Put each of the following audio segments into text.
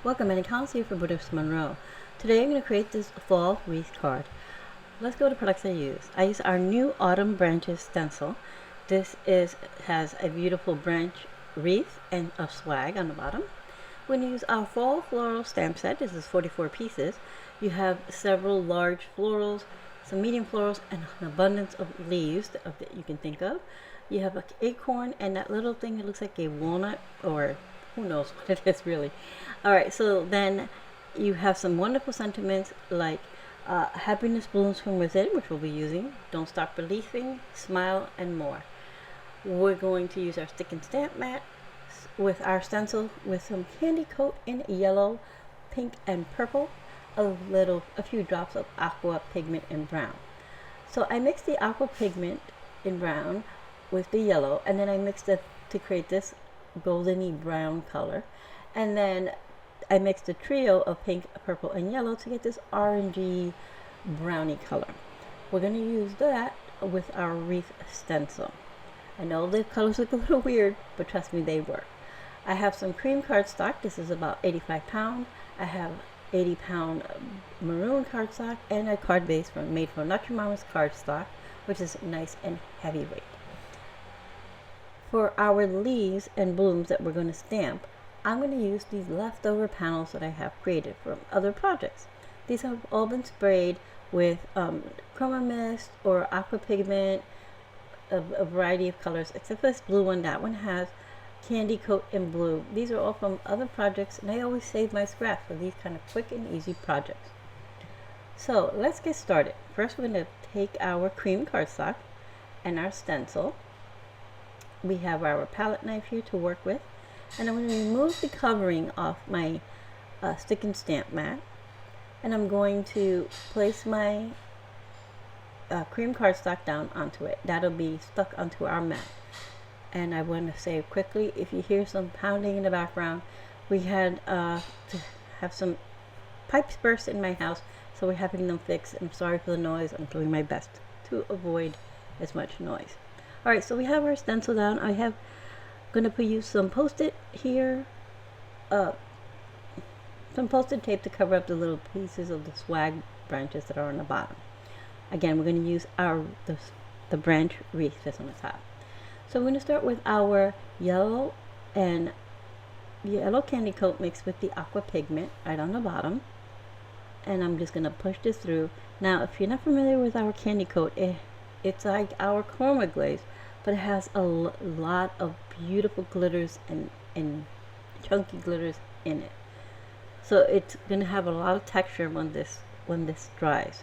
Welcome, and Collins here for Brutus Monroe. Today I'm going to create this fall wreath card. Let's go to products I use. I use our new Autumn Branches stencil. Has a beautiful branch wreath and a swag on the bottom. We're going to use our Fall Floral stamp set. This is 44 pieces. You have several large florals, some medium florals, and an abundance of leaves that you can think of. You have an acorn and that little thing that looks like a walnut, or who knows what it is really. Alright, so then you have some wonderful sentiments like happiness blooms from within, which we'll be using, don't stop believing, smile, and more. We're going to use our stick and stamp mat with our stencil with some candy coat in yellow, pink, and purple, a few drops of aqua pigment in brown. So I mixed the aqua pigment in brown with the yellow, and then I mixed it to create this goldeny brown color, and then I mixed a trio of pink, purple, and yellow to get this orangey brownie color. We're going to use that with our wreath stencil. I know the colors look a little weird, but trust me, they work. I have some cream cardstock. This is about 85 pounds. I have 80-pound maroon cardstock and a card base made from Not Your Mama's cardstock, which is nice and heavyweight. For our leaves and blooms that we're going to stamp, I'm going to use these leftover panels that I have created from other projects. These have all been sprayed with Chroma mist or aqua pigment, a variety of colors, except for this blue one. That one has candy coat in blue. These are all from other projects, and I always save my scraps for these kind of quick and easy projects. So let's get started. First, we're going to take our cream cardstock and our stencil. We have our palette knife here to work with, and I'm going to remove the covering off my stick and stamp mat, and I'm going to place my cream cardstock down onto it. That'll be stuck onto our mat. And I want to say quickly, if you hear some pounding in the background, we had to have some pipes burst in my house, so we're having them fixed. I'm sorry for the noise. I'm doing my best to avoid as much noise. Alright, so we have our stencil down. I have going to use some post-it here, some post-it tape to cover up the little pieces of the swag branches that are on the bottom. Again, we're going to use the branch wreath that's on the top. So we're going to start with our yellow candy coat mixed with the aqua pigment right on the bottom, and I'm just going to push this through. Now, if you're not familiar with our candy coat, it's like our Chroma glaze, but it has a lot of beautiful glitters and chunky glitters in it. So it's going to have a lot of texture when this dries.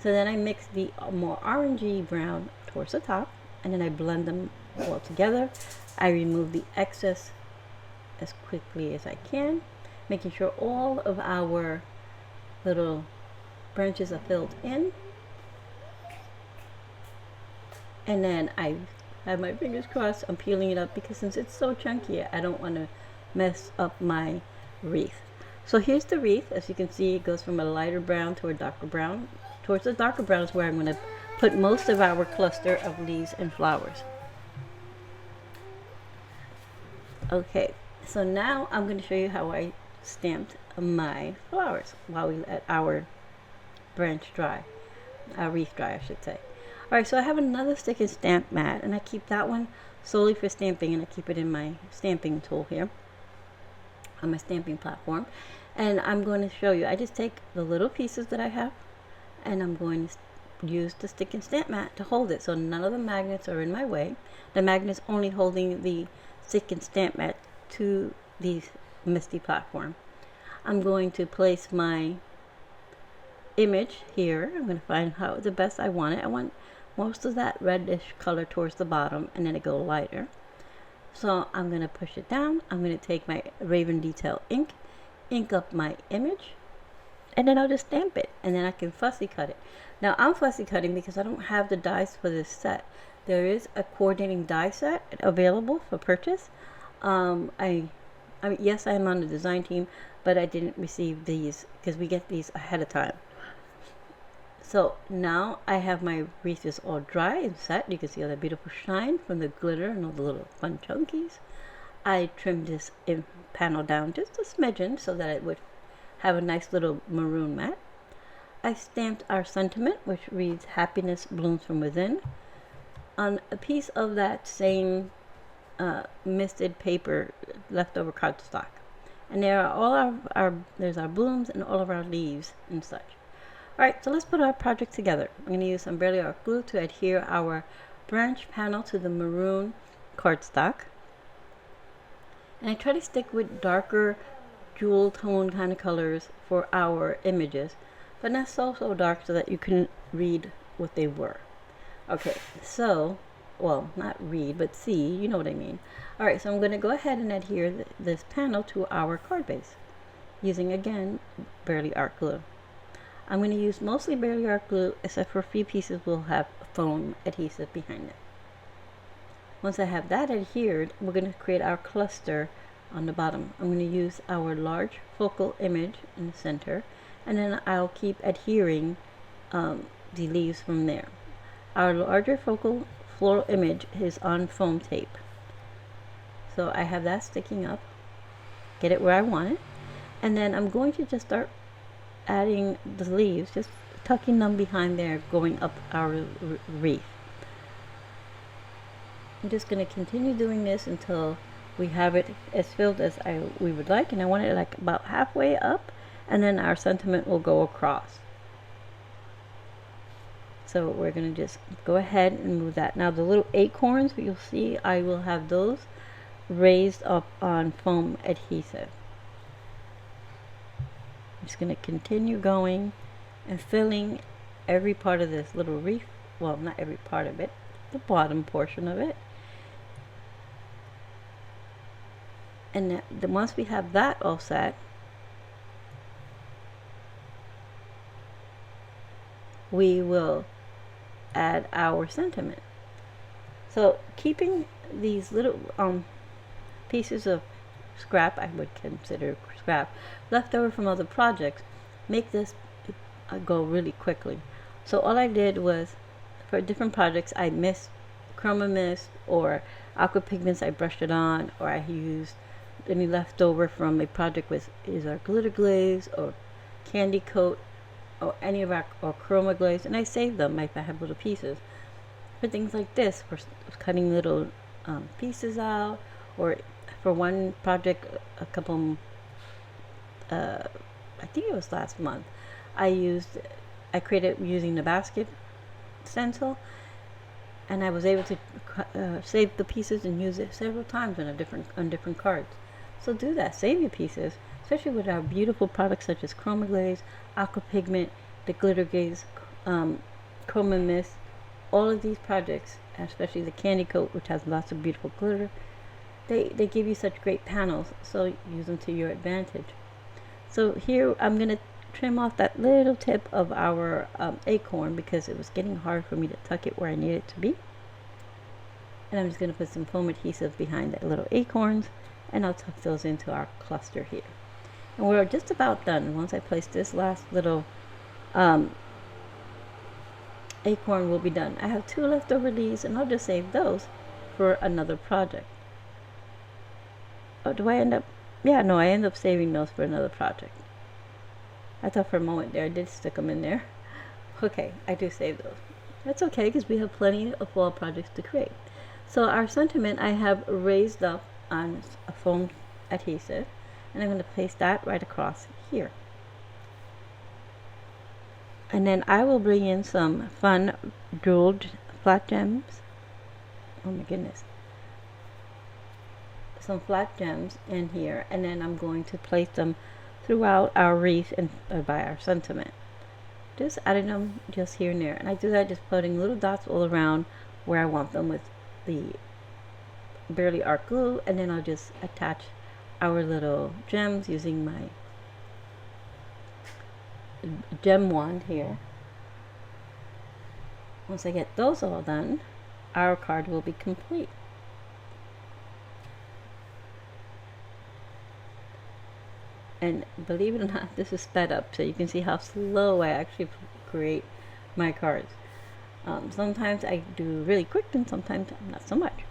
So then I mix the more orangey brown towards the top, and then I blend them all together. I remove the excess as quickly as I can, making sure all of our little branches are filled in. And then I have my fingers crossed. I'm peeling it up because since it's so chunky, I don't want to mess up my wreath. So here's the wreath. As you can see, it goes from a lighter brown to a darker brown. Towards the darker brown is where I'm going to put most of our cluster of leaves and flowers. Okay, so now I'm going to show you how I stamped my flowers while we let our branch dry, our wreath dry, I should say. Alright, so I have another stick and stamp mat, and I keep that one solely for stamping, and I keep it in my stamping tool here on my stamping platform. And I'm going to show you, I just take the little pieces that I have, and I'm going to use the stick and stamp mat to hold it so none of the magnets are in my way. The magnet's only holding the stick and stamp mat to the misty platform. I'm going to place my image here. I'm going to find how the best I want it. I want most of that reddish color towards the bottom, and then it go lighter. So I'm going to push it down. I'm going to take my Raven Detail ink up my image, and then I'll just stamp it, and then I can fussy cut it. Now I'm fussy cutting because I don't have the dies for this set. There is a coordinating die set available for purchase. Yes, I'm on the design team, but I didn't receive these because we get these ahead of time. So now I have my wreath is all dry and set. You can see all that beautiful shine from the glitter and all the little fun chunkies. I trimmed this panel down just a smidgen so that it would have a nice little maroon mat. I stamped our sentiment, which reads "Happiness blooms from within," on a piece of that same misted paper, leftover cardstock. And there are all there's our blooms and all of our leaves and such. Alright, so let's put our project together. I'm going to use some Burley Art glue to adhere our branch panel to the maroon cardstock. And I try to stick with darker jewel tone kind of colors for our images, but not so dark so that you couldn't read what they were. Okay, so, well, not read, but see, you know what I mean. Alright, so I'm going to go ahead and adhere this panel to our card base, using, again, Burley Art glue. I'm going to use mostly Burley Art glue, except for a few pieces will have foam adhesive behind it. Once I have that adhered, we're going to create our cluster on the bottom. I'm going to use our large focal image in the center, and then I'll keep adhering the leaves from there. Our larger focal floral image is on foam tape. So I have that sticking up, get it where I want it, and then I'm going to just start adding the leaves, just tucking them behind there, going up our wreath. I'm just going to continue doing this until we have it as filled as we would like, and I want it like about halfway up, and then our sentiment will go across. So we're going to just go ahead and move that. Now the little acorns, you'll see I will have those raised up on foam adhesive. I'm just going to continue going and filling every part of this little wreath. Well, not every part of it, the bottom portion of it. And then once we have that all set, we will add our sentiment. So keeping these little pieces of scrap, I would consider scrap, left over from other projects, make this go really quickly. So all I did was, for different projects, I missed Chroma mist or Aqua pigments, I brushed it on, or I used any leftover from a project with our glitter glaze or candy coat or any of our Chroma glaze, and I saved them if I have little pieces for things like this, for cutting little pieces out, or for one project a couple I think it was last month, I created using the basket stencil, and I was able to save the pieces and use it several times on different cards. So do that, save your pieces, especially with our beautiful products such as Chroma Glaze, Aqua Pigment, the Glitter Glaze, Chroma Mist. All of these projects, especially the Candy Coat, which has lots of beautiful glitter, they give you such great panels, so use them to your advantage. So here I'm going to trim off that little tip of our acorn because it was getting hard for me to tuck it where I need it to be. And I'm just going to put some foam adhesive behind the little acorns, and I'll tuck those into our cluster here. And we're just about done. Once I place this last little acorn, will be done. I have 2 leftover leaves, and I'll just save those for another project. Oh, do I end up? Yeah, no, I end up saving those for another project. I thought for a moment there I did stick them in there. Okay, I do save those. That's okay, because we have plenty of fall projects to create. So our sentiment I have raised up on a foam adhesive, and I'm going to place that right across here. And then I will bring in some fun jeweled flat gems. Oh my goodness. Some flat gems in here, and then I'm going to place them throughout our wreath and by our sentiment. Just adding them just here and there. And I do that just putting little dots all around where I want them with the Burley Art glue, and then I'll just attach our little gems using my gem wand here. Once I get those all done, our card will be complete. And believe it or not, this is sped up, so you can see how slow I actually create my cards. Sometimes I do really quick, and sometimes not so much.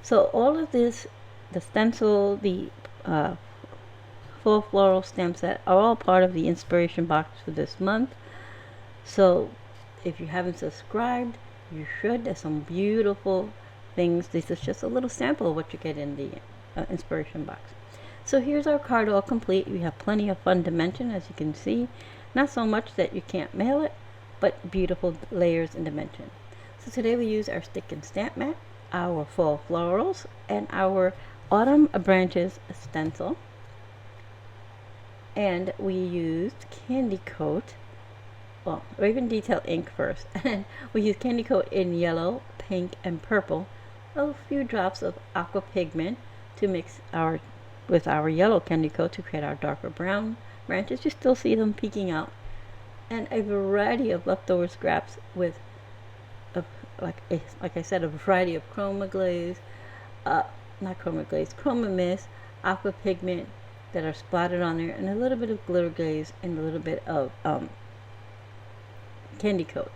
So all of these the stencil, the Fall Floral stamp set are all part of the inspiration box for this month. So if you haven't subscribed, you should. There's some beautiful things. This is just a little sample of what you get in the inspiration box. So here's our card all complete. We have plenty of fun dimension, as you can see. Not so much that you can't mail it, but beautiful layers and dimension. So today we use our stick and stamp mat, our Fall Florals, and our Autumn Branches stencil. And we used Candy Coat, well, Raven Detail ink first. And we used Candy Coat in yellow, pink, and purple. A few drops of Aqua Pigment to mix with our yellow Candy Coat to create our darker brown branches. You still see them peeking out. And a variety of leftover scraps with, like I said, a variety of Chroma Glaze, Chroma Mist, Aqua Pigment that are splattered on there, and a little bit of glitter glaze and a little bit of Candy Coat.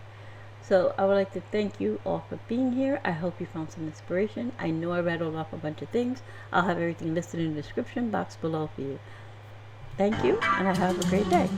So I would like to thank you all for being here. I hope you found some inspiration. I know I rattled off a bunch of things. I'll have everything listed in the description box below for you. Thank you, and I have a great day.